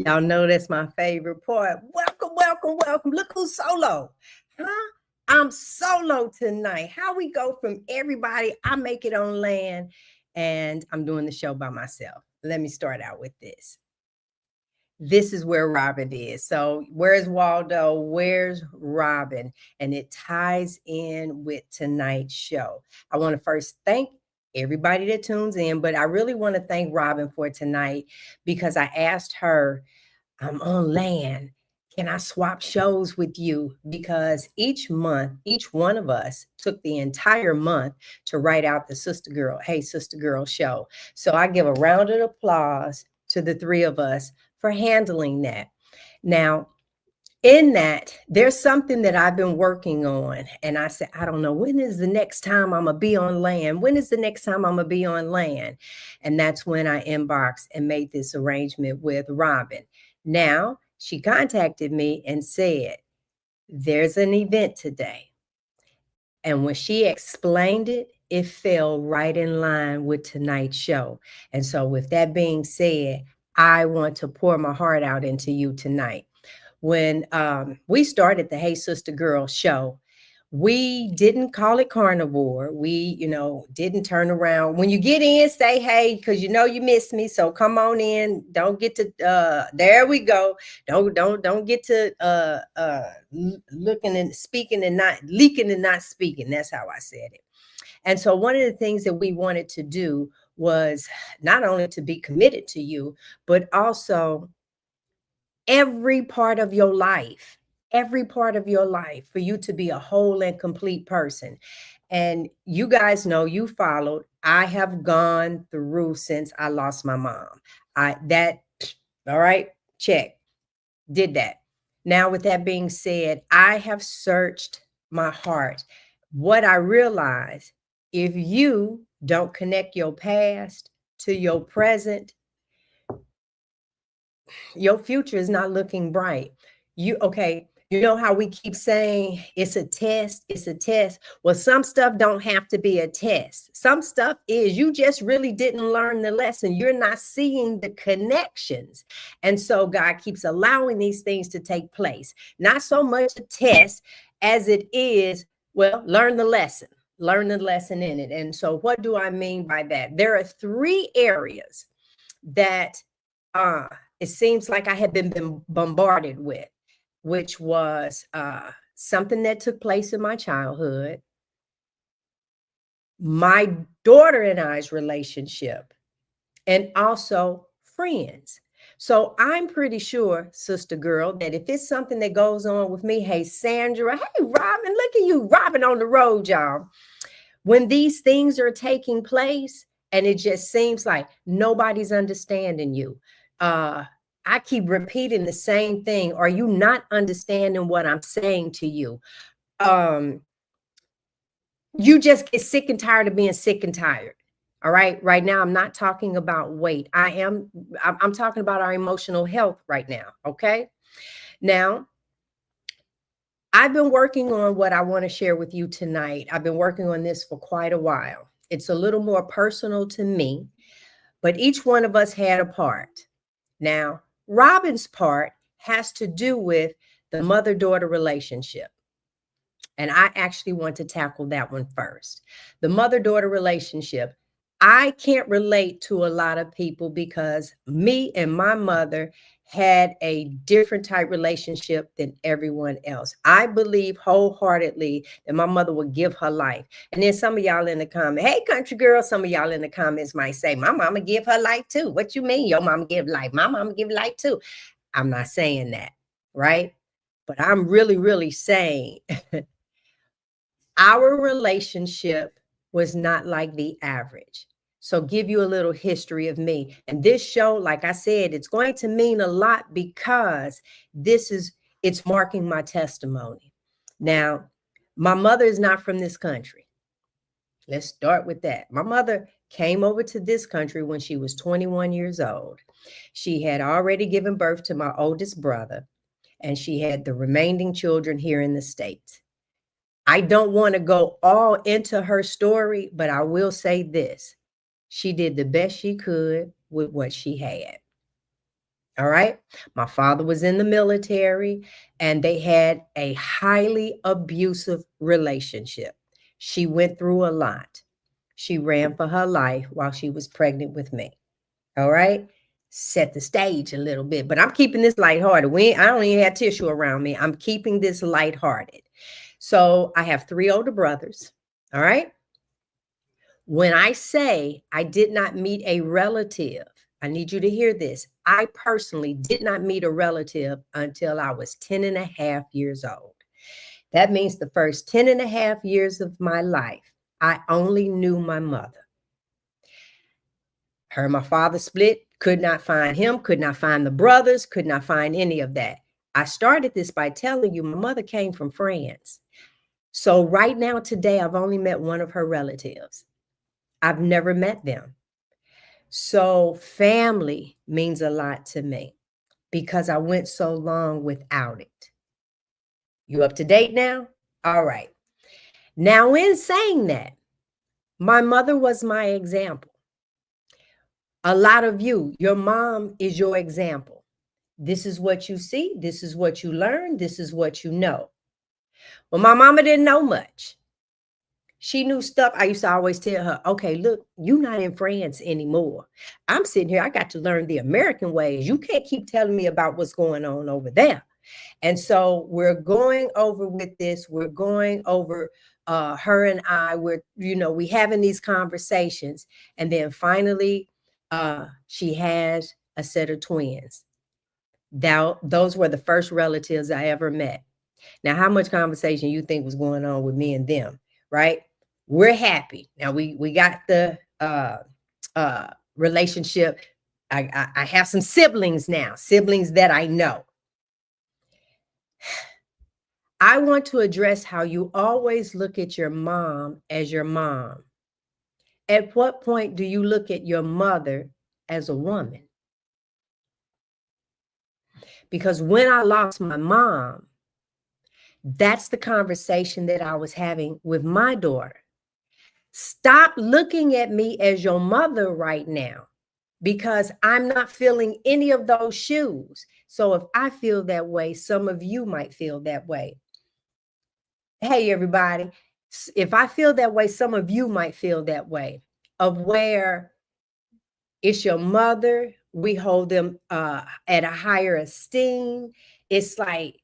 Y'all know that's my favorite part. Welcome, welcome, welcome. Look who's solo. Huh? I'm solo tonight. How we go from everybody, I make it on land, and I'm doing the show by myself. Let me start out with this. This is where Robyn is. So where's Waldo? Where's Robyn? And it ties in with tonight's show. I want to first thank everybody that tunes in, but I really want to thank Robyn for tonight because I asked her, I'm on land. Can I swap shows with you? Because each month, each one of us took the entire month to write out the Sister Girl, Hey Sister Girl show. So I give a round of applause to the three of us for handling that. Now, in that, there's something that I've been working on. And I said, I don't know, when is the next time I'm going to be on land? When is the next time I'm going to be on land? And that's when I inboxed and made this arrangement with Robyn. Now, she contacted me and said, there's an event today. And when she explained it, it fell right in line with tonight's show. And so with that being said, I want to pour my heart out into you tonight. When we started the Hey Sister Girl show, we didn't call it carnivore. We, didn't turn around. When you get in, say hey, because you missed me. So come on in. Don't get to there we go. Don't get to looking and speaking and not leaking and not speaking. That's how I said it. And so one of the things that we wanted to do was not only to be committed to you, but also every part of your life for you to be a whole and complete person. And you guys know, you followed, I have gone through since I lost my mom. All right, check, did that. Now, with that being said, I have searched my heart. What I realized, if you don't connect your past to your present, your future is not looking bright. You know how we keep saying it's a test, it's a test. Well, some stuff don't have to be a test. Some stuff is you just really didn't learn the lesson. You're not seeing the connections. And so God keeps allowing these things to take place. Not so much a test as it is, well, learn the lesson in it. And so what do I mean by that? There are three areas that it seems like I have been bombarded with, which was something that took place in my childhood, my daughter and I's relationship, and also friends. So I'm pretty sure, Sister Girl, that if it's something that goes on with me, hey, Sandra, hey, Robyn, look at you, Robyn on the road, y'all. When these things are taking place and it just seems like nobody's understanding you, I keep repeating the same thing. Are you not understanding what I'm saying to you? You just get sick and tired of being sick and tired. All right. Right now, I'm not talking about weight. I'm talking about our emotional health right now. Okay. Now, I've been working on what I want to share with you tonight. I've been working on this for quite a while. It's a little more personal to me, but each one of us had a part. Now, Robyn's part has to do with the mother-daughter relationship. And I actually want to tackle that one first. The mother-daughter relationship. I can't relate to a lot of people because me and my mother had a different type relationship than everyone else. I believe wholeheartedly that my mother would give her life. And then some of y'all in the comments, hey, country girl, some of y'all in the comments might say, my mama give her life too. What you mean your mama give life? My mama give life too. I'm not saying that, right? But I'm really, really saying our relationship was not like the average. So give you a little history of me. And this show, like I said, it's going to mean a lot because it's marking my testimony. Now, my mother is not from this country. Let's start with that. My mother came over to this country when she was 21 years old. She had already given birth to my oldest brother, and she had the remaining children here in the States. I don't want to go all into her story, but I will say this. She did the best she could with what she had. All right. My father was in the military and they had a highly abusive relationship. She went through a lot. She ran for her life while she was pregnant with me. All right. Set the stage a little bit, but I'm keeping this lighthearted. I don't even have tissue around me. I'm keeping this lighthearted. So I have 3 older brothers. All right. When I say I did not meet a relative, I need you to hear this. I personally did not meet a relative until I was 10 and a half years old. That means the first 10 and a half years of my life, I only knew my mother. Her and my father split, could not find him, could not find the brothers, could not find any of that. I started this by telling you my mother came from France. So right now, today, I've only met one of her relatives. I've never met them. So family means a lot to me because I went so long without it. You up to date now? All right. Now, in saying that, my mother was my example. A lot of you, your mom is your example. This is what you see. This is what you learn. This is what you know. Well, my mama didn't know much. She knew stuff. I used to always tell her, okay, look, you're not in France anymore. I'm sitting here. I got to learn the American ways. You can't keep telling me about what's going on over there. And so we're going over with this. We're going over her and I. We having these conversations. And then finally, she has a set of twins. Those were the first relatives I ever met. Now, how much conversation you think was going on with me and them, right? We're happy. Now we got the relationship. I have some siblings now, siblings that I know. I want to address how you always look at your mom as your mom. At what point do you look at your mother as a woman? Because when I lost my mom, that's the conversation that I was having with my daughter. Stop looking at me as your mother right now because I'm not feeling any of those shoes. So if I feel that way, some of you might feel that way. Hey, everybody, if I feel that way, some of you might feel that way of where it's your mother. We hold them at a higher esteem. It's like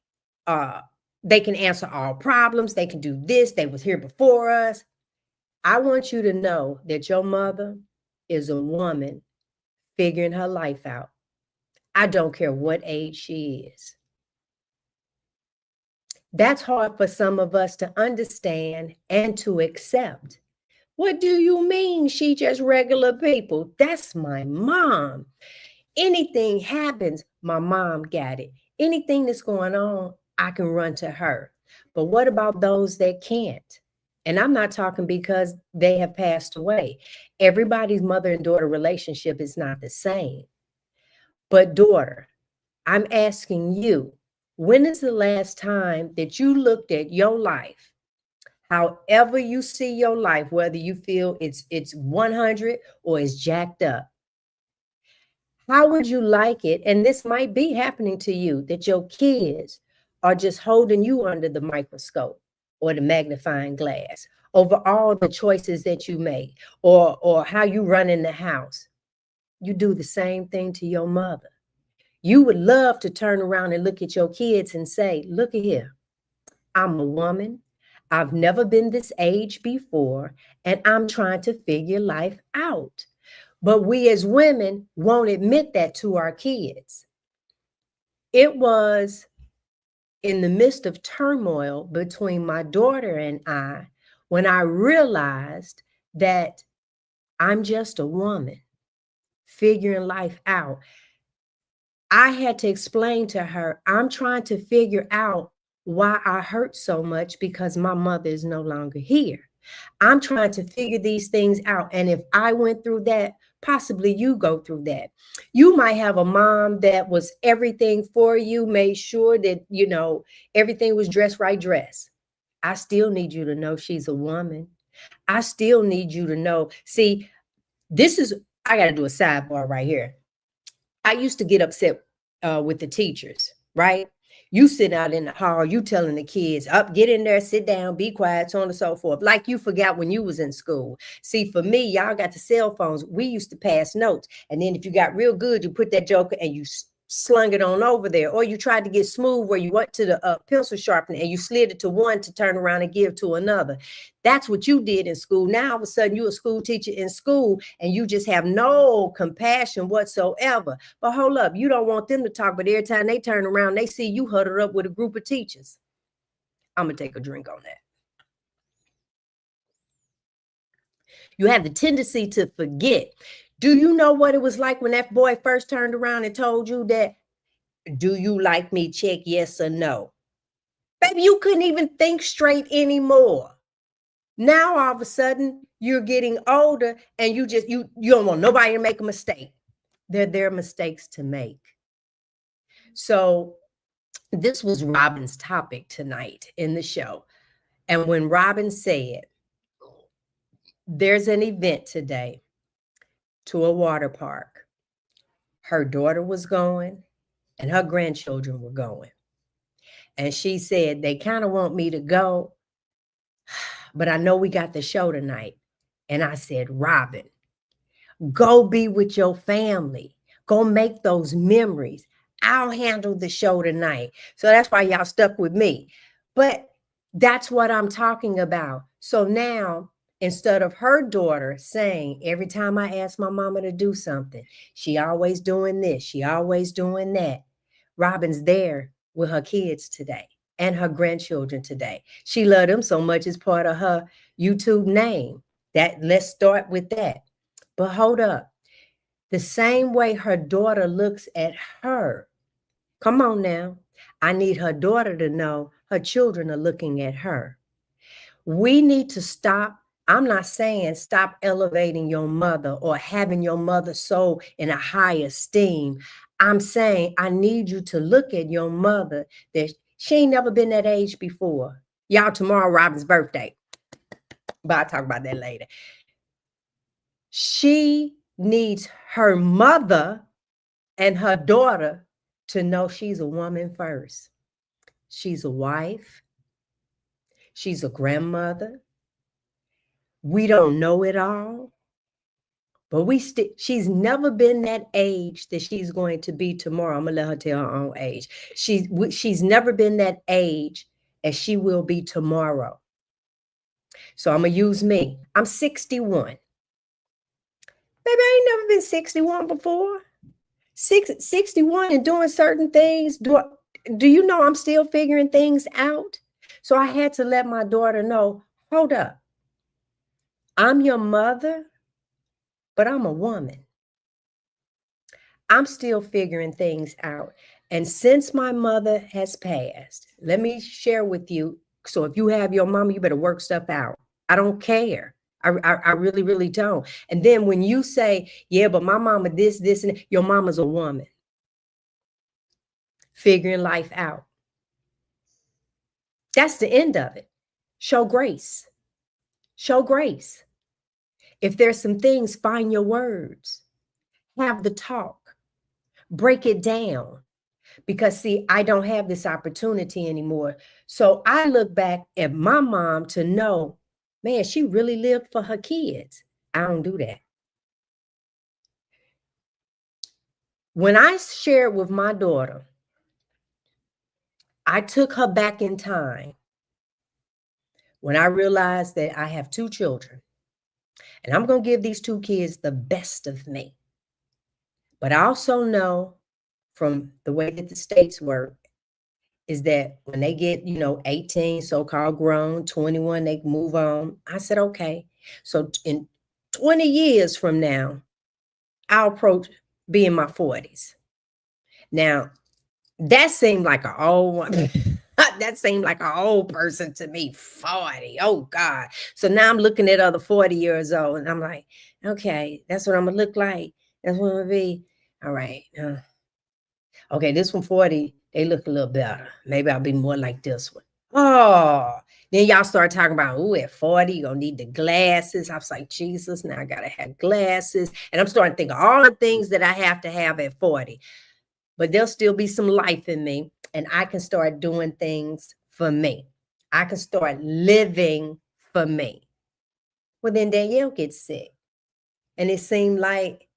they can answer all problems. They can do this. They was here before us. I want you to know that your mother is a woman figuring her life out. I don't care what age she is. That's hard for some of us to understand and to accept. What do you mean she just regular people? That's my mom. Anything happens, my mom got it. Anything that's going on, I can run to her. But what about those that can't? And I'm not talking because they have passed away. Everybody's mother and daughter relationship is not the same. But daughter, I'm asking you, when is the last time that you looked at your life, however you see your life, whether you feel it's 100 or it's jacked up? How would you like it? And this might be happening to you, that your kids are just holding you under the microscope or the magnifying glass over all the choices that you make or how you run in the house. You do the same thing to your mother. You would love to turn around and look at your kids and say, look at here, I'm a woman. I've never been this age before, and I'm trying to figure life out. But we as women won't admit that to our kids. It was in the midst of turmoil between my daughter and I when I realized that I'm just a woman figuring life out. I had to explain to her, I'm trying to figure out why I hurt so much because my mother is no longer here. I'm trying to figure these things out. And if I went through that, possibly you go through that. You might have a mom that was everything for you, made sure that, everything was dress. I still need you to know she's a woman. I still need you to know. See, I got to do a sidebar right here. I used to get upset with the teachers, right? You sit out in the hall, you telling the kids, up, get in there, sit down, be quiet, so on and so forth. Like you forgot when you was in school. See, for me, y'all got the cell phones. We used to pass notes. And then if you got real good, you put that joker and you slung it on over there. Or you tried to get smooth where you went to the pencil sharpener and you slid it to one to turn around and give to another. That's what you did in school. Now, all of a sudden, you're a school teacher in school and you just have no compassion whatsoever. But hold up, you don't want them to talk, but every time they turn around, they see you huddled up with a group of teachers. I'm going to take a drink on that. You have the tendency to forget. Do you know what it was like when that boy first turned around and told you that, do you like me? Check yes or no. Baby, you couldn't even think straight anymore. Now, all of a sudden, you're getting older and you don't want nobody to make a mistake. They're their mistakes to make. So this was Robyn's topic tonight in the show. And when Robyn said, there's an event today to a water park, her daughter was going and her grandchildren were going. And she said, they kind of want me to go, but I know we got the show tonight. And I said, Robyn, go be with your family. Go make those memories. I'll handle the show tonight. So that's why y'all stuck with me. But that's what I'm talking about. So now, instead of her daughter saying, every time I ask my mama to do something, she always doing this, she always doing that. Robyn's there with her kids today and her grandchildren today. She loved them so much, it's part of her YouTube name. Let's start with that. But hold up. The same way her daughter looks at her. Come on now. I need her daughter to know her children are looking at her. We need to stop. I'm not saying stop elevating your mother or having your mother so in a high esteem. I'm saying I need you to look at your mother that she ain't never been that age before. Y'all, tomorrow, Robyn's birthday. But I'll talk about that later. She needs her mother and her daughter to know she's a woman first. She's a wife. She's a grandmother. We don't know it all, but she's never been that age that she's going to be tomorrow. I'm gonna let her tell her own age. She's never been that age as she will be tomorrow. So I'm gonna use me. I'm 61. Baby, I ain't never been 61 before. 61 and doing certain things. Do you know I'm still figuring things out? So I had to let my daughter know, hold up. I'm your mother, but I'm a woman. I'm still figuring things out. And since my mother has passed, let me share with you. So if you have your mama, you better work stuff out. I don't care. I really, really don't. And then when you say, yeah, but my mama this, and your mama's a woman. Figuring life out. That's the end of it. Show grace. Show grace. If there's some things, find your words. Have the talk. Break it down. Because see, I don't have this opportunity anymore. So I look back at my mom to know, man, she really lived for her kids. I don't do that. When I shared with my daughter, I took her back in time when I realized that I have 2 children and I'm going to give these 2 kids the best of me. But I also know from the way that the states work is that when they get, 18, so-called grown, 21, they move on. I said, okay. So in 20 years from now, I'll approach being in my 40s. Now, that seemed like an old one. That seemed like an old person to me, 40. Oh, God. So now I'm looking at other 40 years old, and I'm like, okay, that's what I'm going to look like. That's what I'm going to be. All right. Okay, this one 40, they look a little better. Maybe I'll be more like this one. Oh, then y'all start talking about, at 40, you're going to need the glasses. I was like, Jesus, now I got to have glasses. And I'm starting to think of all the things that I have to have at 40. but there'll still be some life in me, and I can start doing things for me. I can start living for me. Well, then Danielle gets sick, and it seemed like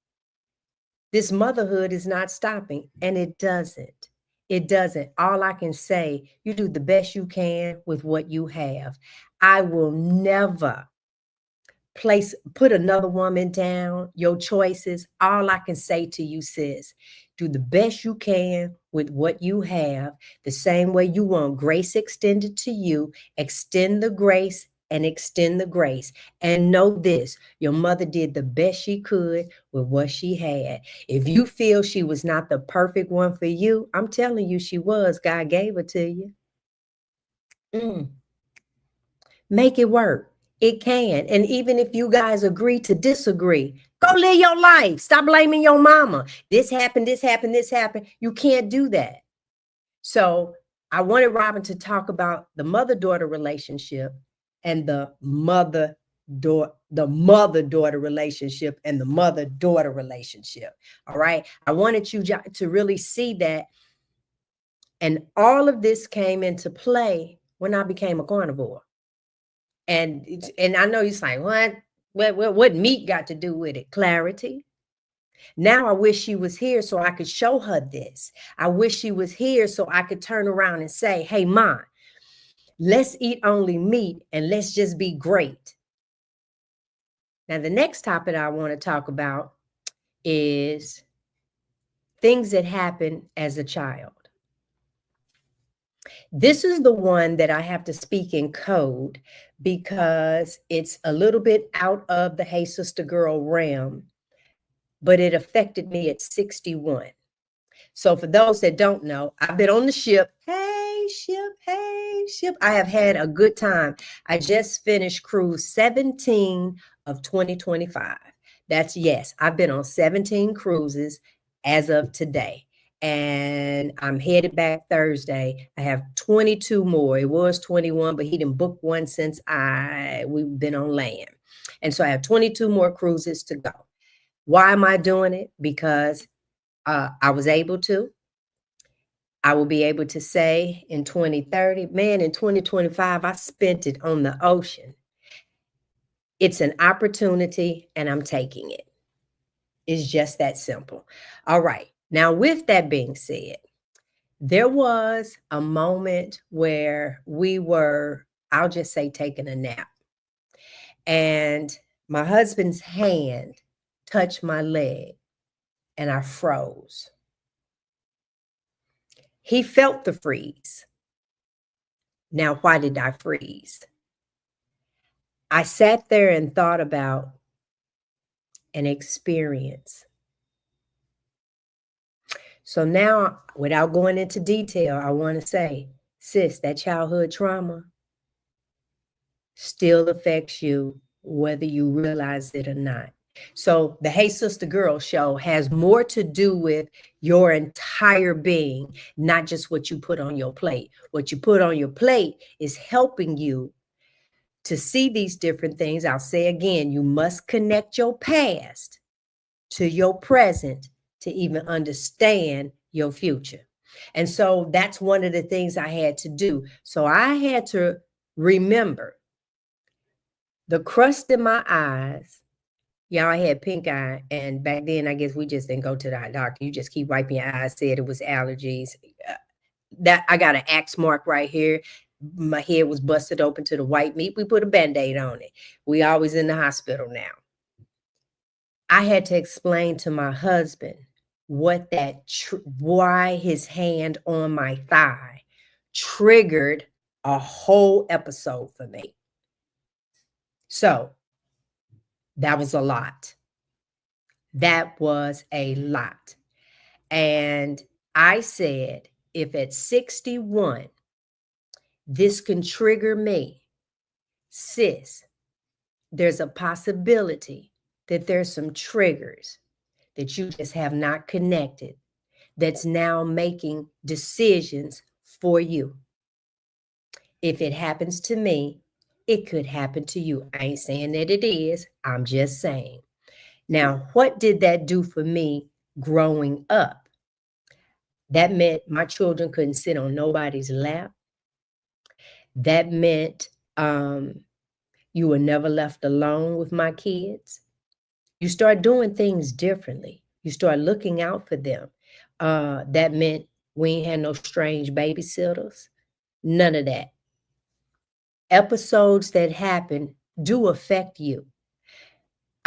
this motherhood is not stopping, and it doesn't. It doesn't. All I can say, you do the best you can with what you have. I will never put another woman down, your choices. All I can say to you, sis, do the best you can with what you have. The same way you want grace extended to you, extend the grace and extend the grace. And know this, your mother did the best she could with what she had. If you feel she was not the perfect one for you, I'm telling you she was. God gave her to you. Make it work. It can. And even if you guys agree to disagree, go live your life. Stop blaming your mama. This happened, this happened, this happened. You can't do that. So I wanted Robyn to talk about the mother-daughter relationship and the mother-daughter relationship and the mother-daughter relationship. All right. I wanted you to really see that. And all of this came into play when I became a carnivore. And I know you're saying, what meat got to do with it? Clarity. Now I wish she was here so I could show her this. I wish she was here so I could turn around and say, hey, Mom, let's eat only meat and let's just be great. Now, the next topic I want to talk about is things that happen as a child. This is the one that I have to speak in code because it's a little bit out of the Hey Sister Girl realm, but it affected me at 61. So for those that don't know, I've been on the ship. Hey, ship, hey, ship. I have had a good time. I just finished cruise 17 of 2025. That's yes. I've been on 17 cruises as of today. And I'm headed back Thursday. I have 22 more. It was 21, but he didn't book one since we've been on land. And so I have 22 more cruises to go. Why am I doing it? Because I was able to. I will be able to say in 2030, man, in 2025, I spent it on the ocean. It's an opportunity and I'm taking it. It's just that simple. All right. Now, with that being said, there was a moment where we were, I'll just say, taking a nap. And my husband's hand touched my leg and I froze. He felt the freeze. Now, why did I freeze? I sat there and thought about an experience. So now, without going into detail, I want to say, sis, that childhood trauma still affects you whether you realize it or not. So the Hey Sister Girl show has more to do with your entire being, not just what you put on your plate. What you put on your plate is helping you to see these different things. I'll say again, you must connect your past to your present to even understand your future. And so that's one of the things I had to do. So I had to remember the crust in my eyes. Yeah, I had pink eye. And back then, I guess we just didn't go to the doctor. You just keep wiping your eyes, said it was allergies. That I got an axe mark right here. My head was busted open to the white meat. We put a Band-Aid on it. We always in the hospital now. I had to explain to my husband what why his hand on my thigh triggered a whole episode for me. So that was a lot. That was a lot. And I said, if at 61, this can trigger me, sis, there's a possibility that there's some triggers that you just have not connected that's now making decisions for you. If it happens to me, it could happen to you. I ain't saying that it is. I'm just saying. Now, what did that do for me growing up? That meant my children couldn't sit on nobody's lap. That meant you were never left alone with my kids. You start doing things differently. You start looking out for them. That meant we ain't had no strange babysitters. None of that. Episodes that happen do affect you.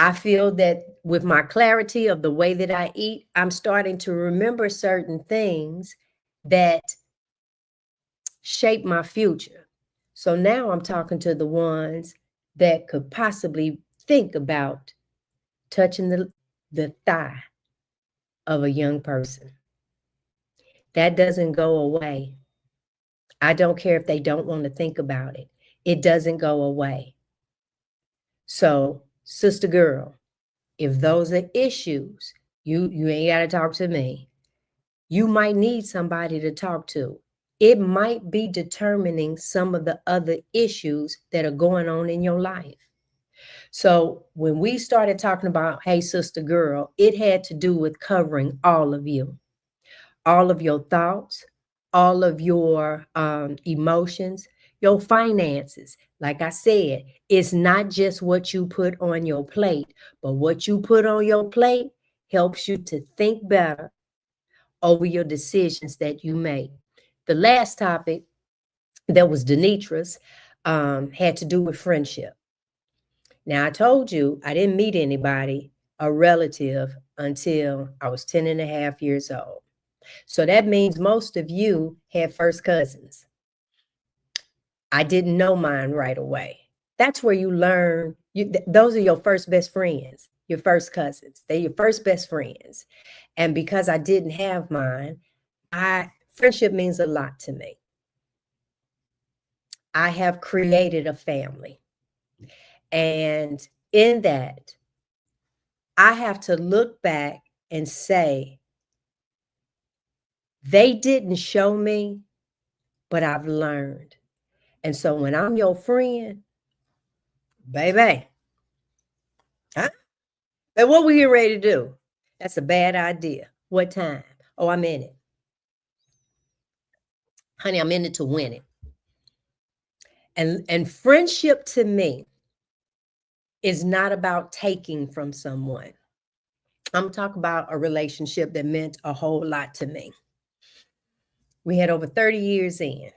I feel that with my clarity of the way that I eat, I'm starting to remember certain things that shape my future. So now I'm talking to the ones that could possibly think about touching the thigh of a young person. That doesn't go away. I don't care if they don't want to think about it. It doesn't go away. So, sister girl, if those are issues, you ain't got to talk to me. You might need somebody to talk to. It might be determining some of the other issues that are going on in your life. So when we started talking about, hey, sister girl, it had to do with covering all of you, all of your thoughts, all of your emotions, your finances. Like I said, it's not just what you put on your plate, but what you put on your plate helps you to think better over your decisions that you make. The last topic that was DeNitra's had to do with friendship. Now, I told you I didn't meet anybody, a relative, until I was 10 and a half years old. So that means most of you had first cousins. I didn't know mine right away. That's where you learn. Those are your first best friends, your first cousins. They're your first best friends. And because I didn't have mine, friendship means a lot to me. I have created a family. And in that, I have to look back and say, they didn't show me, but I've learned. And so when I'm your friend, baby, huh? And what we getting ready to do? That's a bad idea. What time? Oh, I'm in it. Honey, I'm in it to win it. And friendship to me is not about taking from someone. I'm talking about a relationship that meant a whole lot to me. We had over 30 years in,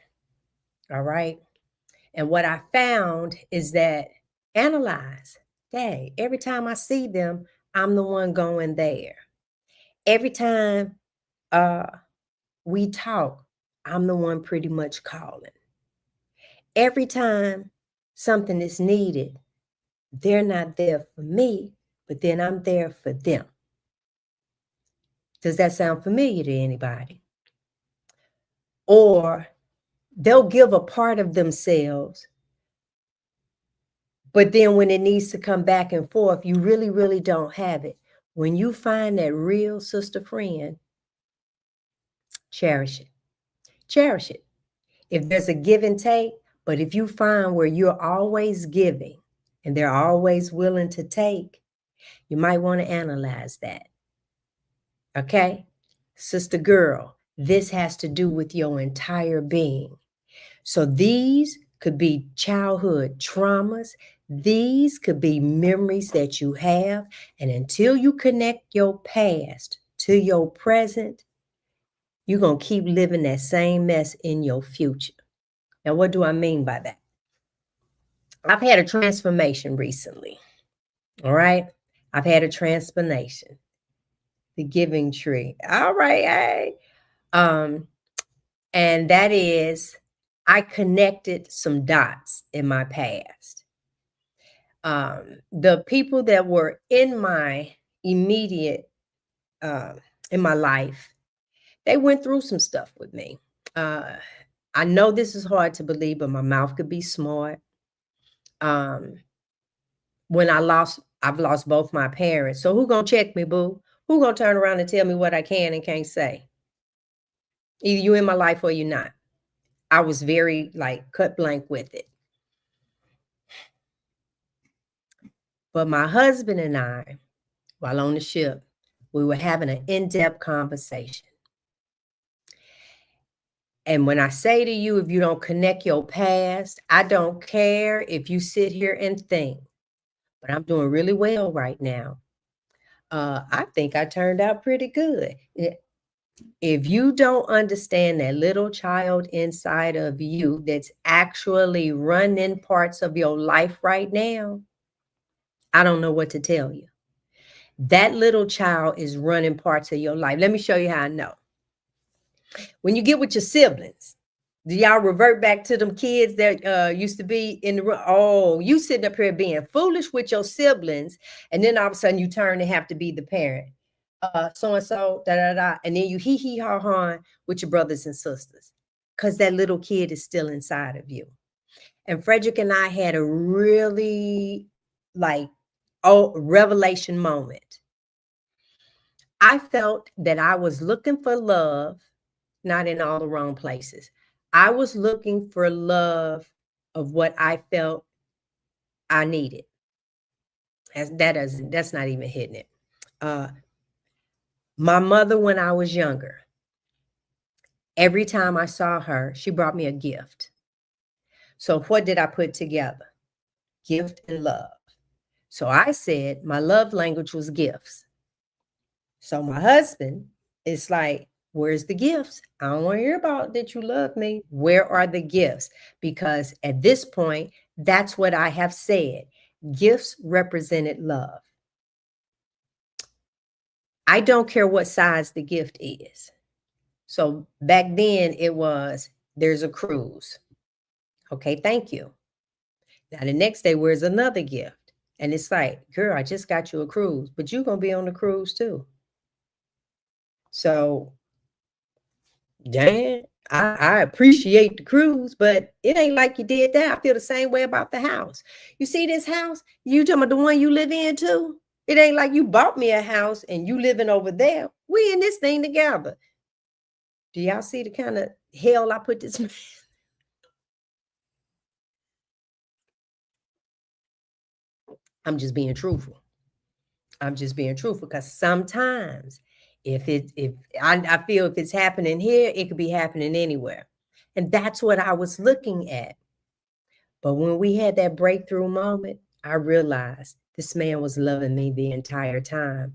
all right? And what I found is that analyze, dang, every time I see them, I'm the one going there. Every time we talk, I'm the one pretty much calling. Every time something is needed, they're not there for me, but then I'm there for them. Does that sound familiar to anybody? Or they'll give a part of themselves, but then when it needs to come back and forth, you really, really don't have it. When you find that real sister friend, cherish it. Cherish it. If there's a give and take, but if you find where you're always giving and they're always willing to take, you might want to analyze that. Okay? Sister girl, this has to do with your entire being. So these could be childhood traumas. These could be memories that you have. And until you connect your past to your present, you're going to keep living that same mess in your future. Now, what do I mean by that? I've had a transformation recently. All right. I've had a transformation. The giving tree. All right. Hey. And that is, I connected some dots in my past. The people that were in my immediate, in my life, they went through some stuff with me. I know this is hard to believe, but my mouth could be smart. When I've lost both my parents. So who gonna check me, boo? Who gonna turn around and tell me what I can and can't say? Either you in my life or you're not. I was very cut blank with it. But my husband and I, while on the ship, we were having an in-depth conversation. And when I say to you, if you don't connect your past, I don't care if you sit here and think, but I'm doing really well right now. I think I turned out pretty good. If you don't understand that little child inside of you that's actually running parts of your life right now, I don't know what to tell you. That little child is running parts of your life. Let me show you how I know. When you get with your siblings, do y'all revert back to them kids that used to be in the room? Oh, you sitting up here being foolish with your siblings, and then all of a sudden you turn and have to be the parent. So and so, da da da, and then you hee hee ha ha with your brothers and sisters, because that little kid is still inside of you. And Frederick and I had a really revelation moment. I felt that I was looking for love, not in all the wrong places. I was looking for love of what I felt I needed. That's not even hitting it. My mother, when I was younger, every time I saw her, she brought me a gift. So what did I put together? Gift and love. So I said my love language was gifts. So my husband is like, where's the gifts? I don't want to hear about that you love me. Where are the gifts? Because at this point, that's what I have said. Gifts represented love. I don't care what size the gift is. So back then it was, there's a cruise. Okay, thank you. Now the next day, where's another gift? And it's like, girl, I just got you a cruise, but you're going to be on the cruise too. So, Dan, I appreciate the cruise, but it ain't like you did that. I feel the same way about the house. You see this house? You talking about the one you live in too? It ain't like you bought me a house and you living over there. We in this thing together. Do y'all see the kind of hell I put this man? I'm just being truthful. I'm just being truthful, because sometimes if I feel if it's happening here, it could be happening anywhere. And that's what I was looking at. But when we had that breakthrough moment, I realized this man was loving me the entire time.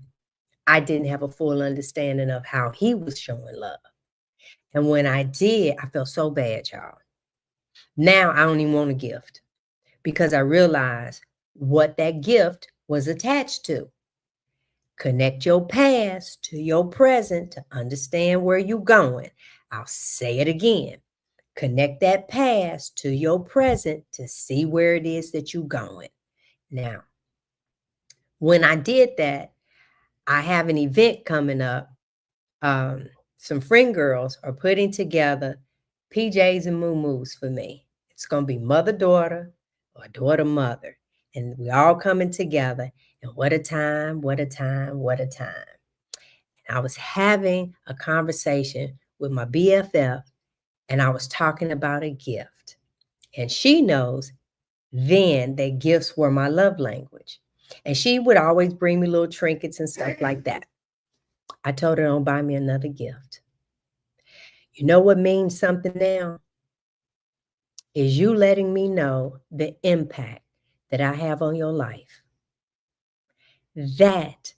I didn't have a full understanding of how he was showing love. And when I did, I felt so bad, y'all. Now I don't even want a gift, because I realized what that gift was attached to. Connect your past to your present to understand where you're going. I'll say it again. Connect that past to your present to see where it is that you're going. Now, when I did that, I have an event coming up. Some friend girls are putting together PJs and muumuus for me. It's going to be mother-daughter or daughter-mother. And we all coming together. And what a time, what a time, what a time. And I was having a conversation with my BFF, and I was talking about a gift. And she knows then that gifts were my love language. And she would always bring me little trinkets and stuff like that. I told her, don't buy me another gift. You know what means something now? Is you letting me know the impact that I have on your life. That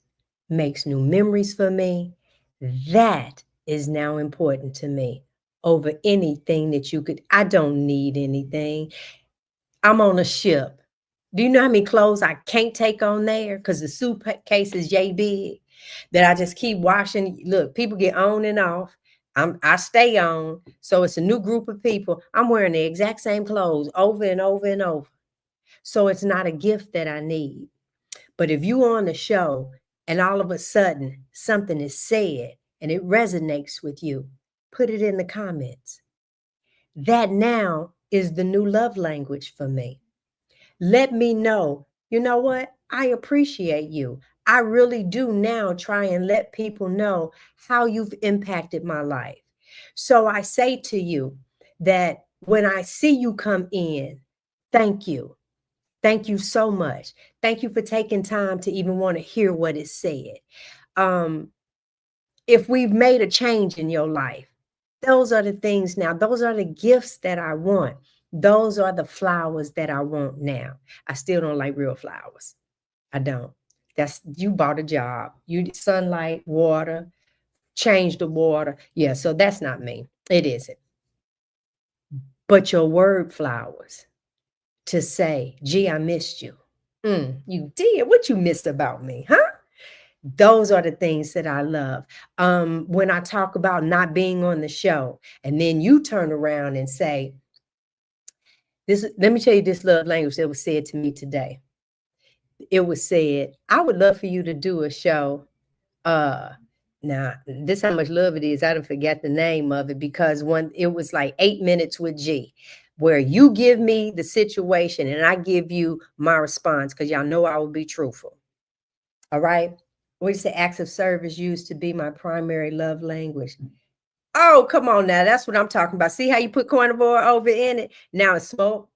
makes new memories for me. That is now important to me over anything that you could. I don't need anything. I'm on a ship. Do you know how many clothes I can't take on there because the suitcase is yay big that I just keep washing? Look, people get on and off. I stay on. So it's a new group of people. I'm wearing the exact same clothes over and over and over. So it's not a gift that I need. But if you on the show and all of a sudden something is said and it resonates with you, put it in the comments. That now is the new love language for me. Let me know, you know what? I appreciate you. I really do now try and let people know how you've impacted my life. So I say to you that when I see you come in, thank you. Thank you so much. Thank you for taking time to even want to hear what is said. If we've made a change in your life, Those are the things now. Those are the gifts that I want. Those are the flowers that I want now. I still don't like real flowers. I don't. That's, you bought a job. You sunlight, water, change the water. Yeah, so that's not me. It isn't. But your word flowers, to say, gee, I missed you. You did. What you missed about me, huh? Those are the things that I love. When I talk about not being on the show, and then you turn around and say, this, let me tell you this love language that was said to me today. It was said, I would love for you to do a show. Now this how much love it is. I don't forget the name of it, because it was like 8 minutes with G, where you give me the situation and I give you my response, because y'all know I will be truthful. All right. What is the acts of service used to be my primary love language? Oh, come on now. That's what I'm talking about. See how you put carnivore over in it? Now it's smoked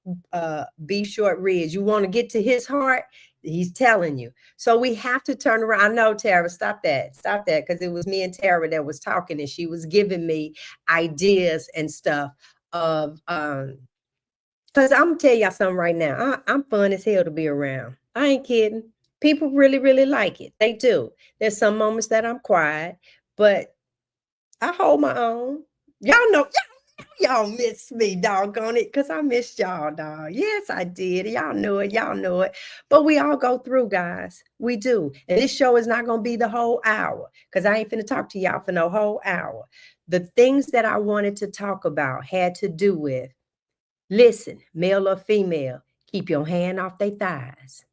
beef short ribs. You want to get to his heart? He's telling you. So we have to turn around. I know, Tara, stop that. Stop that. Because it was me and Tara that was talking, and she was giving me ideas and stuff of, because I'm going to tell y'all something right now. I'm fun as hell to be around. I ain't kidding. People really, really like it. They do. There's some moments that I'm quiet, but I hold my own. Y'all know, y'all miss me, doggone it, because I missed y'all, dog. Yes, I did. Y'all know it. Y'all know it. But we all go through, guys. We do. And this show is not going to be the whole hour, because I ain't finna talk to y'all for no whole hour. The things that I wanted to talk about had to do with, listen, male or female, keep your hand off their thighs.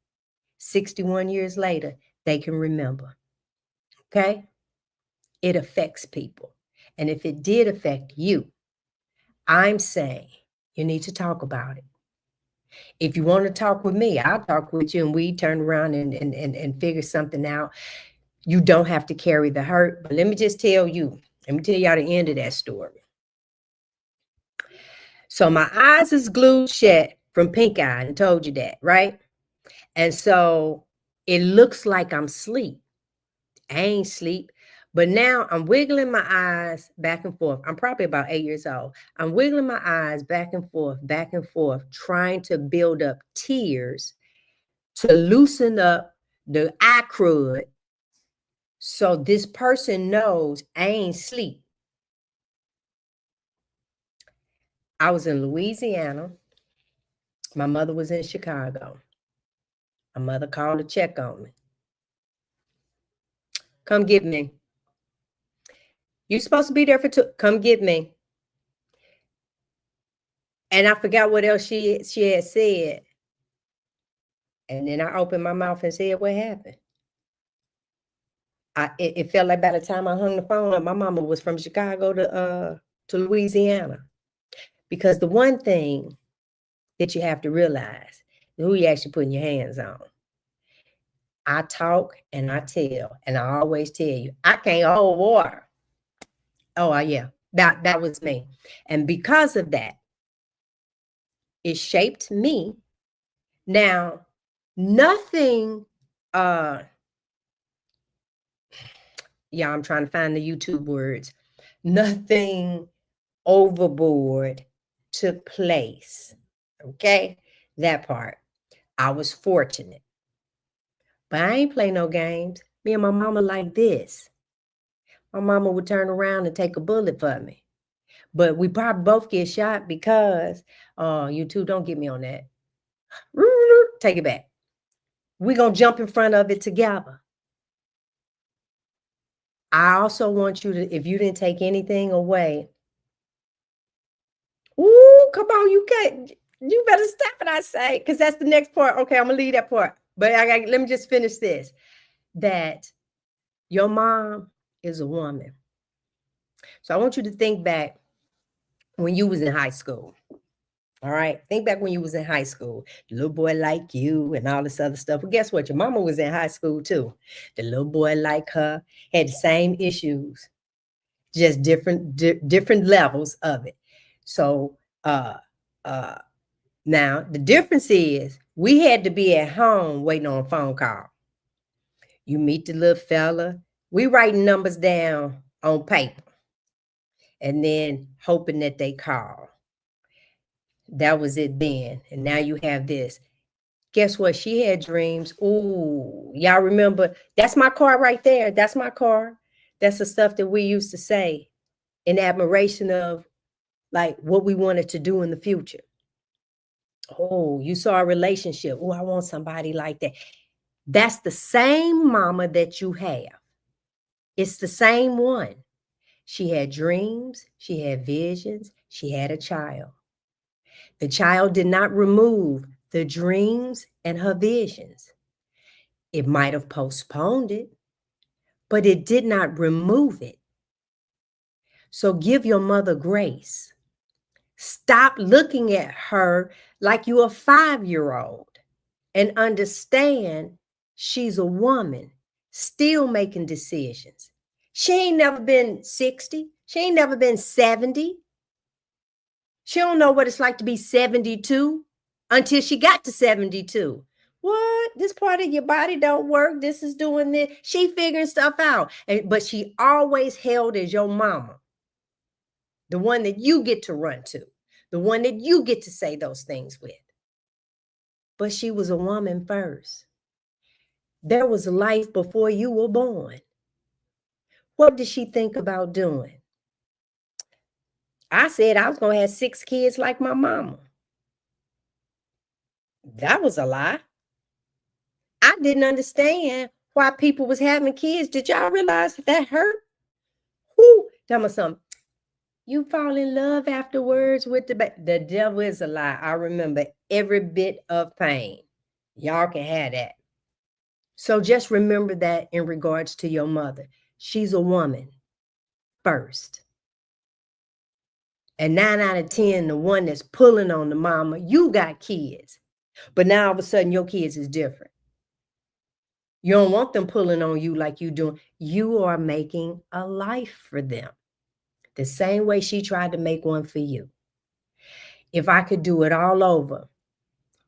61 years later, they can remember. Okay? It affects people. And if it did affect you, I'm saying you need to talk about it. If you want to talk with me, I'll talk with you, and we turn around and figure something out. You don't have to carry the hurt. But let me just tell you, let me tell y'all the end of that story. So my eyes is glued shut from pink eye, and told you that, right? And so it looks like I'm asleep. I ain't sleep. But now I'm wiggling my eyes back and forth. I'm probably about 8 years old. I'm wiggling my eyes back and forth, trying to build up tears to loosen up the eye crud, so this person knows I ain't sleep. I was in Louisiana. My mother was in Chicago. My mother called to check on me. Come get me. You're supposed to be there for come get me. And I forgot what else she had said. And then I opened my mouth and said, what happened? It felt like by the time I hung the phone up, my mama was from Chicago to Louisiana. Because the one thing that you have to realize is who you actually putting your hands on. I talk and I tell, and I always tell you, I can't hold water. Oh, yeah, that was me. And because of that, it shaped me. Now, nothing, yeah, I'm trying to find the YouTube words. Nothing overboard took place. Okay, that part. I was fortunate. But I ain't play no games. Me and my mama like this. My mama would turn around and take a bullet for me. But we probably both get shot because, you two, don't get me on that. Take it back. We're going to jump in front of it together. I also want you to, if you didn't take anything away, ooh, come on, you better stop it, I say, because that's the next part. Okay, I'm going to leave that part. But let me just finish this. That your mom is a woman. So I want you to think back when you was in high school. All right. Think back when you was in high school, the little boy like you and all this other stuff. But guess what? Your mama was in high school too. The little boy like her had the same issues, just different levels of it. So now the difference is we had to be at home waiting on a phone call. You meet the little fella. We writing numbers down on paper. and then hoping that they call. That was it then. And now you have this. Guess what? She had dreams. Ooh, y'all remember? That's my car right there. That's my car. That's the stuff that we used to say in admiration of like what we wanted to do in the future. Oh, you saw a relationship. Oh, I want somebody like that. That's the same mama that you have. It's the same one. She had dreams, she had visions, she had a child. The child did not remove the dreams and her visions. It might have postponed it, but it did not remove it. So give your mother grace. Stop looking at her like you're a 5-year-old and understand she's a woman still making decisions. She ain't never been 60. She ain't never been 70. She don't know what it's like to be 72 until she got to 72. What? This part of your body don't work. This is doing this. She figuring stuff out. But she always held as your mama. The one that you get to run to. The one that you get to say those things with. But she was a woman first. There was life before you were born. What did she think about doing? I said I was going to have 6 kids like my mama. That was a lie. I didn't understand why people was having kids. Did y'all realize that hurt? Whoo, tell me something. You fall in love afterwards with the devil is a lie. I remember every bit of pain. Y'all can have that. So just remember that in regards to your mother. She's a woman first. And 9 out of 10, the one that's pulling on the mama, you got kids. But now all of a sudden your kids is different. You don't want them pulling on you like you doing. You are making a life for them. The same way she tried to make one for you. If I could do it all over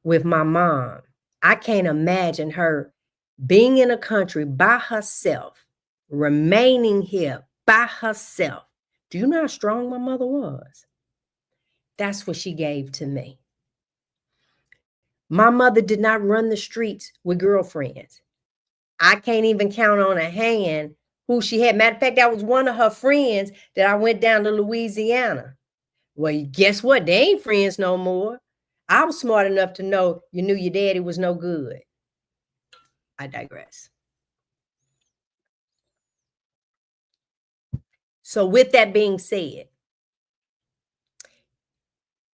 with my mom, I can't imagine her being in a country by herself, remaining here by herself. Do you know how strong my mother was? That's what she gave to me. My mother did not run the streets with girlfriends. I can't even count on a hand who she had. Matter of fact, that was one of her friends that I went down to Louisiana. Well, guess what? They ain't friends no more. I was smart enough to know you knew your daddy was no good. I digress. So with that being said,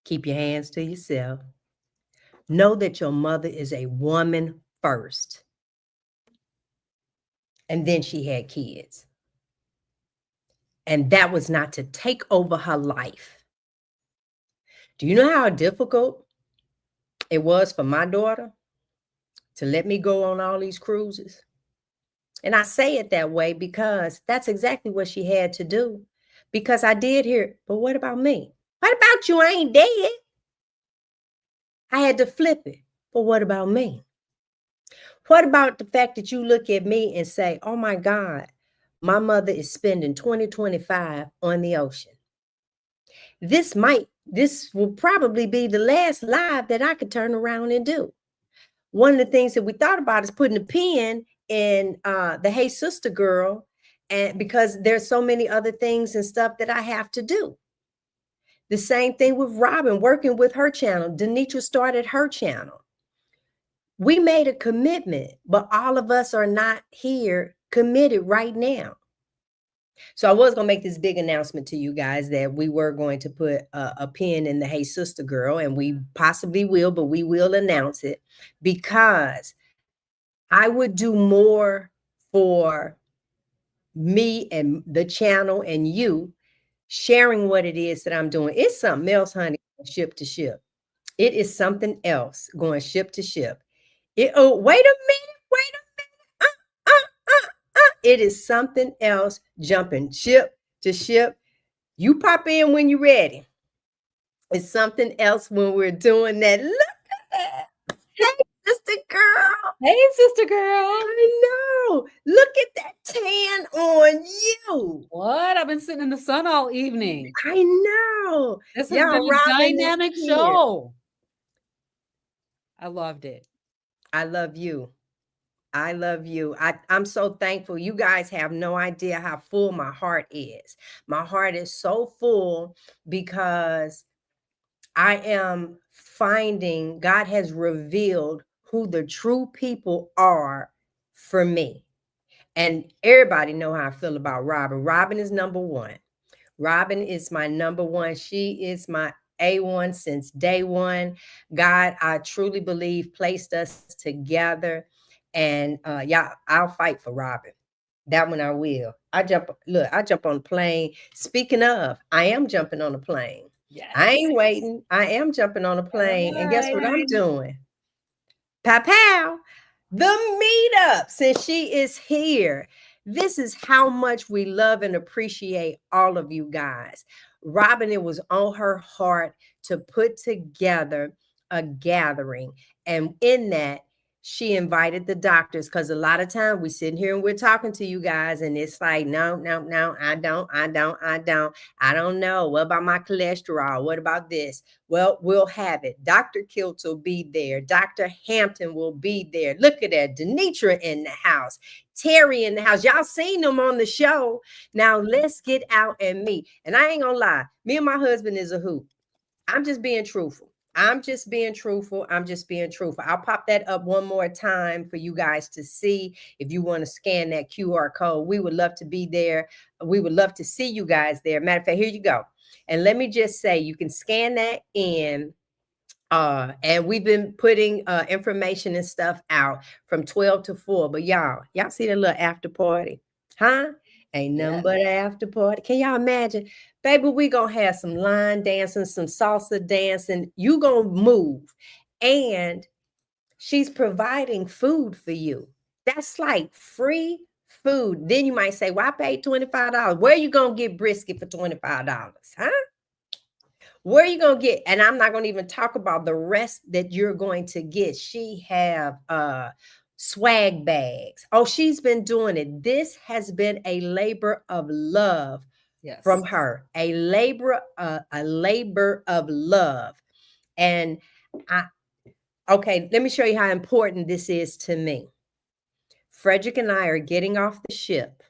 keep your hands to yourself. Know that your mother is a woman first. And then she had kids. And that was not to take over her life. Do you know how difficult it was for my daughter to let me go on all these cruises? And I say it that way because that's exactly what she had to do. Because I did hear, but what about me? What about you? I ain't dead. I had to flip it. But what about me? What about the fact that you look at me and say, oh my God, my mother is spending 2025 on the ocean. This will probably be the last live that I could turn around and do. One of the things that we thought about is putting a pin in the Hey Sister Girl, and because there's so many other things and stuff that I have to do. The same thing with Robyn, working with her channel. DeNitra started her channel. We made a commitment, but all of us are not here committed right now. So I was going to make this big announcement to you guys that we were going to put a pin in the Hey Sister Girl, and we possibly will, but we will announce it because I would do more for me and the channel and you sharing what it is that I'm doing. It's something else, honey, ship to ship. It is something else going ship to ship. Oh, wait a minute. It is something else jumping ship to ship. You pop in when you're ready. It's something else when we're doing that. Look at that. Hey, sister girl. Hey, sister girl. I know. Look at that tan on you. What? I've been sitting in the sun all evening. I know. This has Y'all, been a Robyn is dynamic here. show. I loved it. I love you. I love you. I'm so thankful. You guys have no idea how full my heart is. My heart is so full because I am finding God has revealed who the true people are for me. And everybody know how I feel about Robyn. Robyn is number one. Robyn is my number one. She is my A1 since day one. God, I truly believe, placed us together. And yeah, I'll fight for Robyn. That one I will. I jump on the plane. Speaking of, I am jumping on a plane. I ain't Yes. waiting. I am jumping on a All plane. And guess what right. I'm doing? Pow pow. The meetup, since she is here. This is how much we love and appreciate all of you guys. Robyn, it was on her heart to put together a gathering. And in that, she invited the doctors because a lot of time we sitting here and we're talking to you guys, and it's like, no, no, no, I don't know. What about my cholesterol? What about this? Well, we'll have it. Dr. Kilt will be there. Dr. Hampton will be there. Look at that. DeNitra in the house. Terry in the house. Y'all seen them on the show. Now let's get out and meet. And I ain't gonna lie, me and my husband is a hoot. I'm just being truthful. I'm just being truthful. I'm just being truthful. I'll pop that up one more time for you guys to see. If you want to scan that QR code, we would love to be there. We would love to see you guys there. Matter of fact, here you go. And let me just say, you can scan that in. And we've been putting information and stuff out from 12 to 4. But y'all see the little after party? Huh? Ain't nothing Yeah. but an after party. Can y'all imagine? Baby, we gonna have some line dancing, some salsa dancing. You gonna move. And she's providing food for you. That's like free food. Then you might say, well, I paid $25. Where you gonna get brisket for $25? Huh? Where are you gonna get? And I'm not gonna even talk about the rest that you're going to get. She have swag bags. Oh, she's been doing it. This has been a labor of love from Yes. her. A labor of love. And I okay, let me show you how important this is to me. Frederick and I are getting off the ship.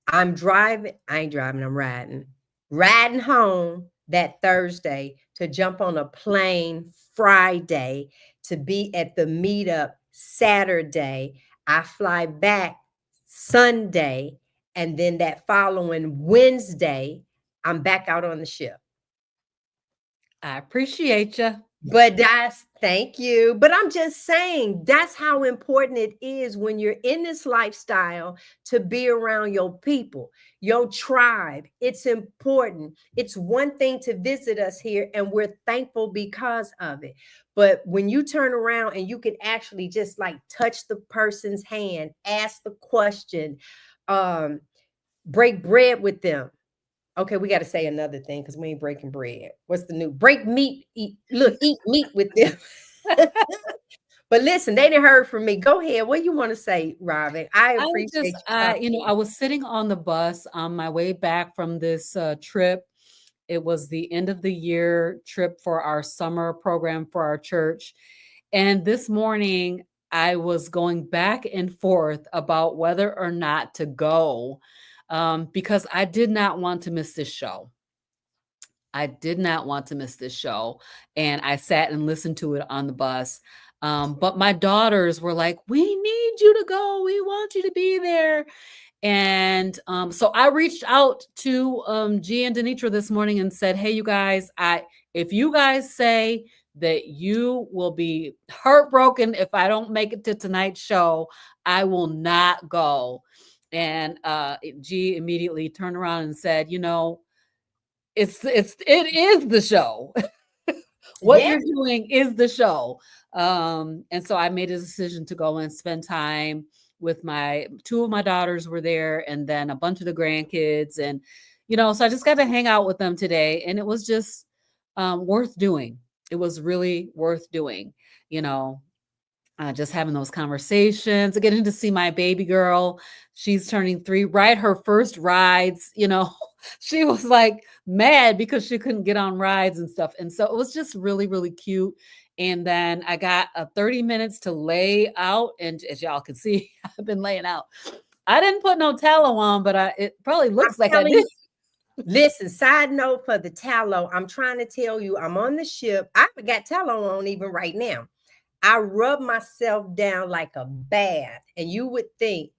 I'm driving, I ain't driving, I'm riding. Riding home that Thursday to jump on a plane Friday to be at the meetup Saturday. I fly back Sunday, and then that following Wednesday, I'm back out on the ship. I appreciate you. But that's thank you. But I'm just saying that's how important it is when you're in this lifestyle to be around your people, your tribe. It's important. It's one thing to visit us here, and we're thankful because of it. But when you turn around and you can actually just like touch the person's hand, ask the question, um, break bread with them. Okay, we got to say another thing because we ain't breaking bread. What's the new break meat? Eat meat with them. But listen, they didn't heard from me. Go ahead. What do you want to say, Robyn? I appreciate you talking. I was sitting on the bus on my way back from this trip. It was the end of the year trip for our summer program for our church. And this morning, I was going back and forth about whether or not to go because I did not want to miss this show. I did not want to miss this show. And I sat and listened to it on the bus. But my daughters were like, we need you to go. We want you to be there. And so I reached out to G and DeNitra this morning and said, hey, you guys, if you guys say that you will be heartbroken if I don't make it to tonight's show, I will not go. And G immediately turned around and said, it is the show. What Yeah. you're doing is the show. And so I made a decision to go and spend time with my two of my daughters were there, and then a bunch of the grandkids. And, so I just got to hang out with them today. And it was just worth doing. It was really worth doing. You know, just having those conversations, getting to see my baby girl. She's turning 3, ride her first rides, you know. She was like mad because she couldn't get on rides and stuff. And so it was just really, really cute. And then I got 30 minutes to lay out. And as y'all can see, I've been laying out. I didn't put no tallow on, but it probably looks like I did. You, listen, side note for the tallow, I'm trying to tell you, I'm on the ship. I got tallow on even right now. I rub myself down like a bath. And you would think,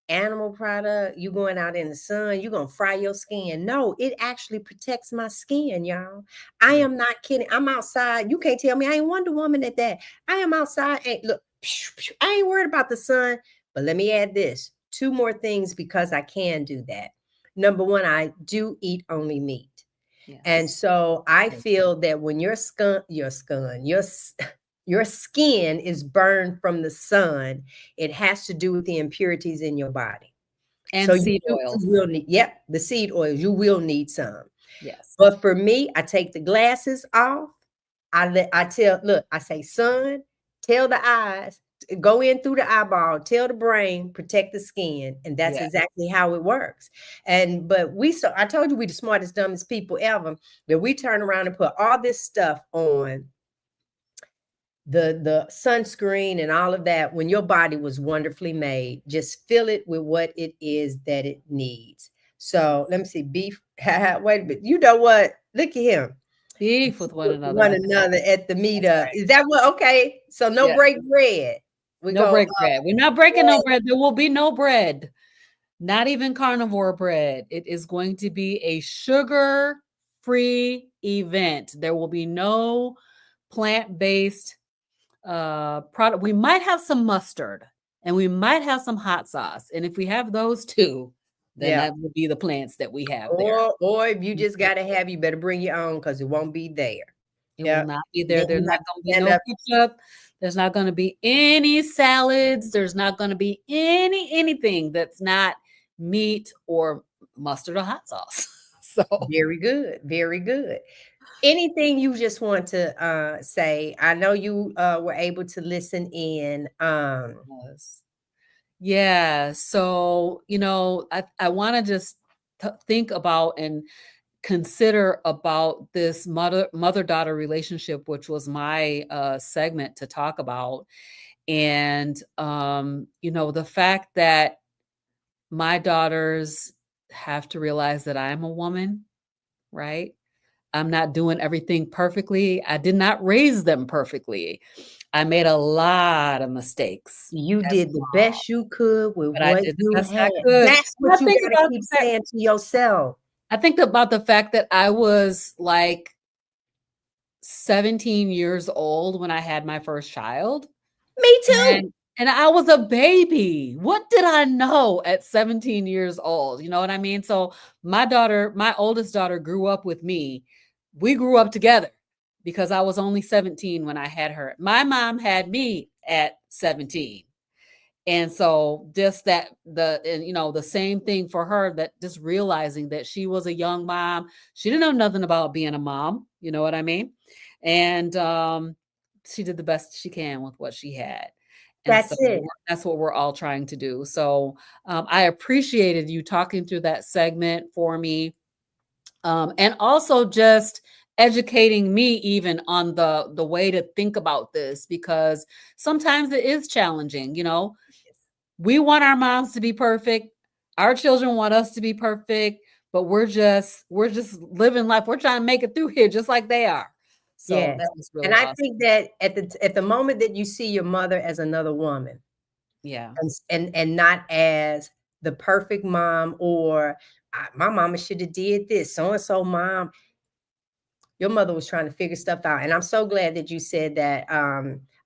animal product, you going out in the sun, you're going to fry your skin. No, it actually protects my skin, y'all. I am not kidding. I'm outside. You can't tell me I ain't Wonder Woman at that. I am outside. And look, I ain't worried about the sun. But let me add this, 2 more things because I can do that. Number 1, I do eat only meat. Yes. And so I feel that when your skin is burned from the sun, it has to do with the impurities in your body. And so seed oils. You will need, the seed oils, you will need some. Yes. But for me, I take the glasses off. I say, sun, tell the eyes, go in through the eyeball, tell the brain, protect the skin. And that's exactly how it works. But I told you we the smartest, dumbest people ever, that we turn around and put all this stuff on the sunscreen and all of that when your body was wonderfully made. Just fill it with what it is that it needs. So let me see, beef. Wait a minute. You know what? Look at him. Beef with one another at the meetup. Right. Is that what? Okay. So no break bread. No break bread. We're not breaking no bread. There will be no bread. Not even carnivore bread. It is going to be a sugar-free event. There will be no plant-based product. We might have some mustard and we might have some hot sauce. And if we have those 2, then that would be the plants that we have there. Or if you just got to have, you better bring your own because it won't be there. It will not be there. There's not going to be no ketchup. There's not going to be any salads. There's not going to be anything that's not meat or mustard or hot sauce. So very good. Very good. Anything you just want to say? I know you were able to listen in. Yeah. So, I want to just think about and consider about this mother-daughter relationship, which was my segment to talk about. And, the fact that my daughters have to realize that I'm a woman, right? I'm not doing everything perfectly. I did not raise them perfectly. I made a lot of mistakes. You did the best you could with what I did the you best had. I could. That's what you gotta keep saying to yourself. I think about the fact that I was like 17 years old when I had my first child. Me too. And I was a baby. What did I know at 17 years old? You know what I mean? So my oldest daughter grew up with me. We grew up together because I was only 17 when I had her. My mom had me at 17. And so just the same thing for her, that just realizing that she was a young mom. She didn't know nothing about being a mom. You know what I mean? And she did the best she can with what she had. And that's it. That's what we're all trying to do. So I appreciated you talking through that segment for me. And also just educating me even on the way to think about this, because sometimes it is challenging. We want our moms to be perfect. Our children want us to be perfect, but we're just living life. We're trying to make it through here just like they are. So that was really awesome. I think that at the moment that you see your mother as another woman, and not as the perfect mom, or my mama should have did this, so-and-so mom, your mother was trying to figure stuff out. And I'm so glad that you said that.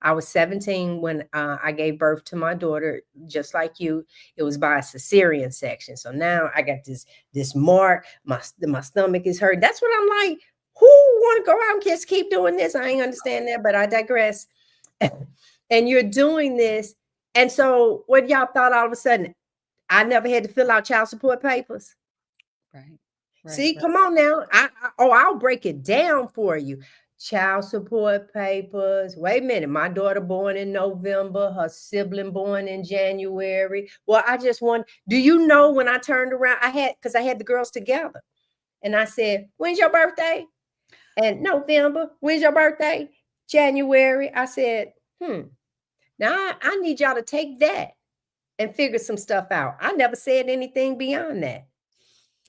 I was 17 when I gave birth to my daughter, just like you. It was by a cesarean section. So now I got this mark. My stomach is hurt. That's what I'm like. Who want to go out and just keep doing this? I ain't understand that, but I digress. And you're doing this. And so what y'all thought all of a sudden? I never had to fill out child support papers. Right. See, come on now. I'll break it down for you. child support papers. Wait a minute, my daughter born in November, her sibling born in January. Well, I just want, do you know when I turned around, because I had the girls together. And I said, when's your birthday? And November. When's your birthday? January. I said, now I need y'all to take that and figure some stuff out. I never said anything beyond that.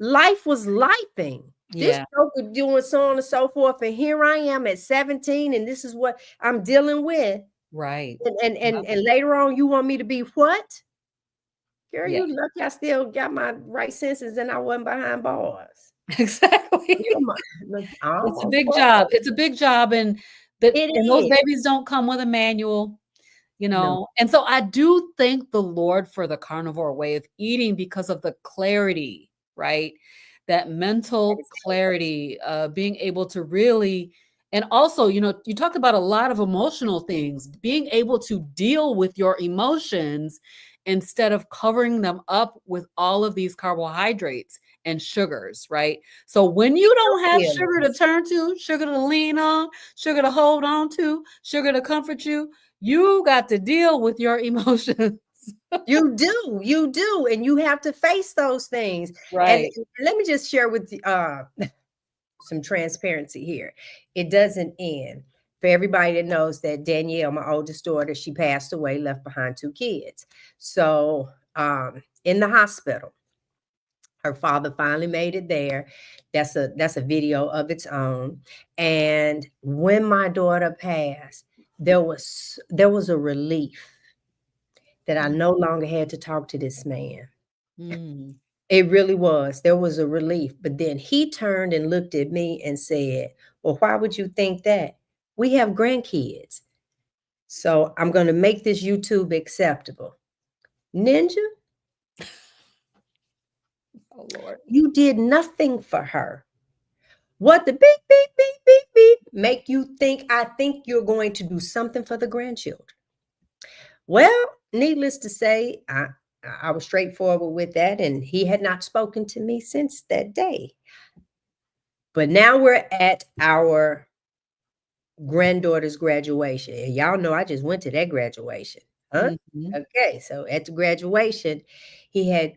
Life was lifing. This Yeah. joke was doing so on and so forth. And here I am at 17, and this is what I'm dealing with. Right. And later on, you want me to be what? Girl, Yeah. you lucky I still got my right senses and I wasn't behind bars. Exactly. It's a big job. It's a big job, and those is. babies don't come with a manual, you No. know. And so I do thank the Lord for the carnivore way of eating because of the clarity, right? That mental clarity, being able to really, and also, you know, you talked about a lot of emotional things, being able to deal with your emotions instead of covering them up with all of these carbohydrates and sugars, right? So when you don't have sugar to turn to, sugar to lean on, sugar to hold on to, sugar to comfort you, you got to deal with your emotions. You do, and you have to face those things. Right. And let me just share with you, some transparency here. It doesn't end. For everybody that knows that Danielle, my oldest daughter, she passed away, left behind 2 kids. So in the hospital, her father finally made it there. That's a video of its own. And when my daughter passed, there was a relief that I no longer had to talk to this man. Mm. It really was. There was a relief. But then he turned and looked at me and said, well, why would you think that? We have grandkids. So I'm going to make this YouTube acceptable. Ninja, Oh, Lord. you did nothing for her. What the beep, beep, beep, beep, beep make you think I think you're going to do something for the grandchildren? Well, needless to say, I was straightforward with that, and he had not spoken to me since that day. But now we're at our granddaughter's graduation. And y'all know I just went to that graduation. Huh? Mhm. Okay, so at the graduation, he had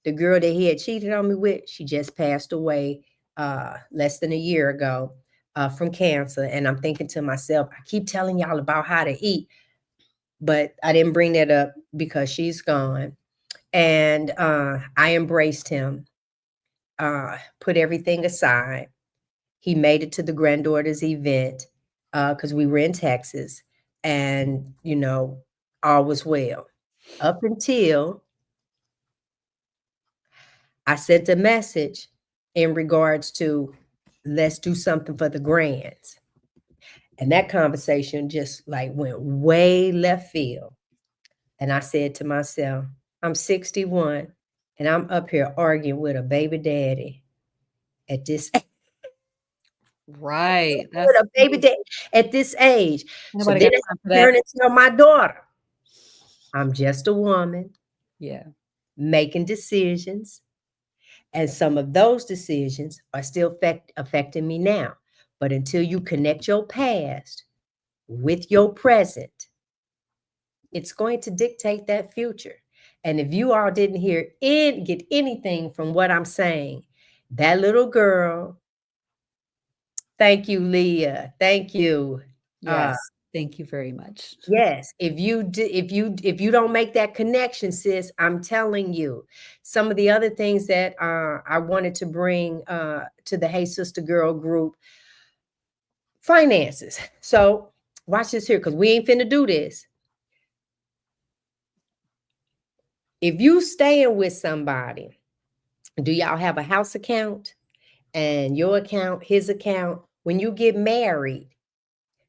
the girl that he had cheated on me with, she just passed away less than a year ago from cancer. And I'm thinking to myself, I keep telling y'all about how to eat, but I didn't bring that up because she's gone. And I embraced him, put everything aside. He made it to the granddaughter's event because we were in Texas, and you know, all was well. Up until I sent a message in regards to let's do something for the grands. And that conversation just like went way left field. And I said to myself, I'm 61 and I'm up here arguing with a baby daddy at this Right. with a baby daddy at this age. So Nobody then got it time for that. turned into my daughter. I'm just a woman Yeah. making decisions. And some of those decisions are still affecting me now. But until you connect your past with your present, it's going to dictate that future. And if you all didn't get anything from what I'm saying, that little girl, thank you, Leah. Thank you. Yes. Thank you very much. Yes, if you don't make that connection, sis, I'm telling you, some of the other things that I wanted to bring to the Hey Sister Girl group, finances. So watch this here, because we ain't finna do this. If you staying with somebody, do y'all have a house account and your account, his account? When you get married,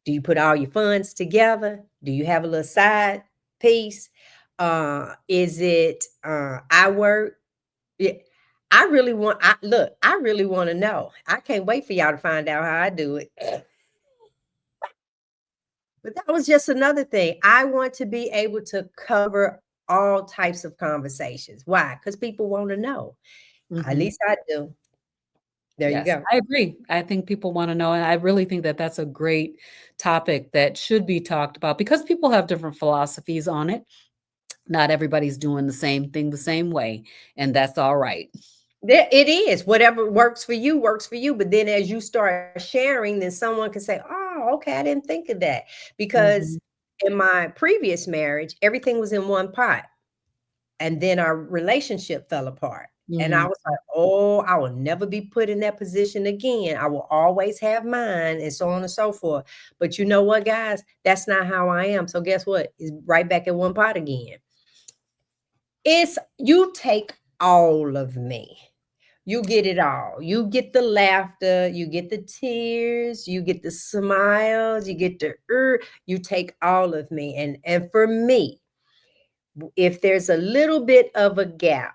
do you put all your funds together? Do you have a little side piece? Is it I work? Yeah, I really want I really want to know. I can't wait for y'all to find out how I do it. But that was just another thing. I want to be able to cover all types of conversations. Why? Because people want to know. At Mhm. least I do. There you Yes, go. I agree. I think people want to know, and I really think that that's a great topic that should be talked about because people have different philosophies on it. Not everybody's doing the same thing the same way, and that's all right. There it is. Whatever works for you works for you. But then as you start sharing, then someone can say, "Oh, okay, I didn't think of that." Because Mhm, in my previous marriage, everything was in one pot. And then our relationship fell apart. And I mhm, was like, "Oh, I will never be put in that position again. I will always have mine," and so on and so forth. But you know what, guys? That's not how I am. So guess what? It's right back in one pot again. It's you take all of me. You get it all. You get the laughter, you get the tears, you get the smiles, you get the you take all of me. And for me, if there's a little bit of a gap,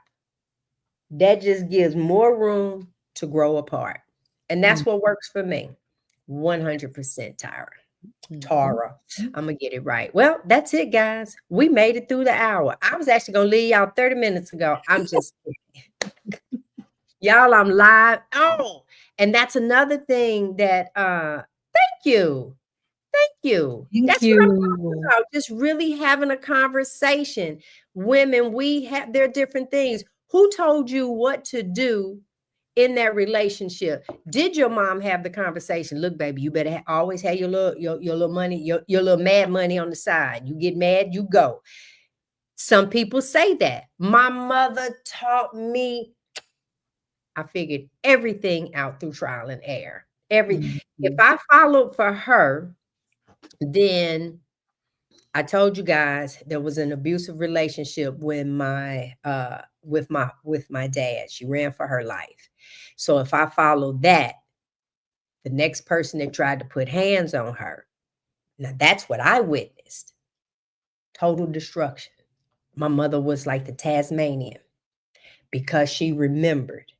that just gives more room to grow apart. And mm, that's what works for me. 100% Tyra. mhm, Tara. I'm gonna get it right. Well, that's it, guys. We made it through the hour. I was actually gonna leave y'all 30 minutes ago. I'm just y'all, I'm live. Oh, and that's another thing that thank you. Thank you. Thank That's what I'm talking you. about. Just really having a conversation. Women, we have there are different things. Who told you what to do in that relationship? Did your mom have the conversation? Look, baby, you better always have your little money, your little mad money on the side. You get mad, you go. Some people say that. My mother taught me. I figured everything out through trial and error. If Mhm, I followed for her, then I told you guys there was an abusive relationship with my dad. She ran for her life. So if I followed that, the next person that tried to put hands on her, now that's what I witnessed. Total destruction. My mother was like the Tasmanian because she remembered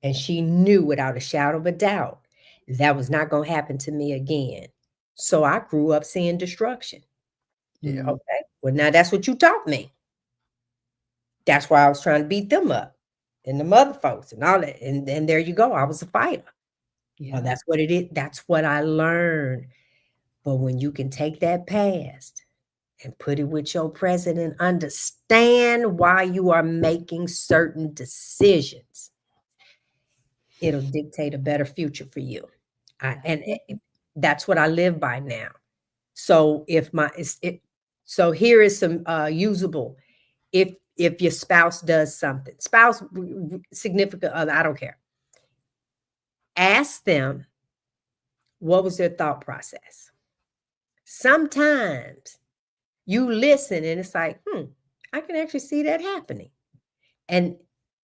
and she knew without a shadow of a doubt that was not going to happen to me again. So I grew up seeing destruction. Yeah, mm. okay. Well, now that's what you taught me. That's why I was trying to beat them up and the mother folks and all that. And there you go. I was a fighter. Well, Yeah. that's what it is. That's what I learned. But when you can take that past and put it with your present and understand why you are making certain decisions, it'll dictate a better future for you. That's what I live by now. So if my it's, it, so here is some usable. If your spouse does something, spouse, significant other, I don't care. Ask them what was their thought process. Sometimes you listen and it's like, I can actually see that happening, and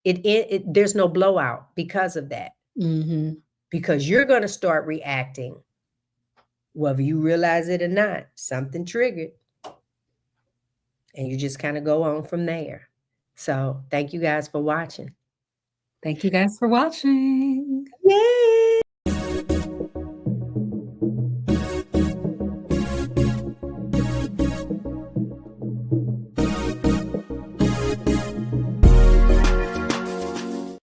there's no blowout because of that, Mhm. because you're going to start reacting whether you realize it or not. Something triggered, and you just kind of go on from there. So thank you guys for watching. Thank you guys for watching. Yay!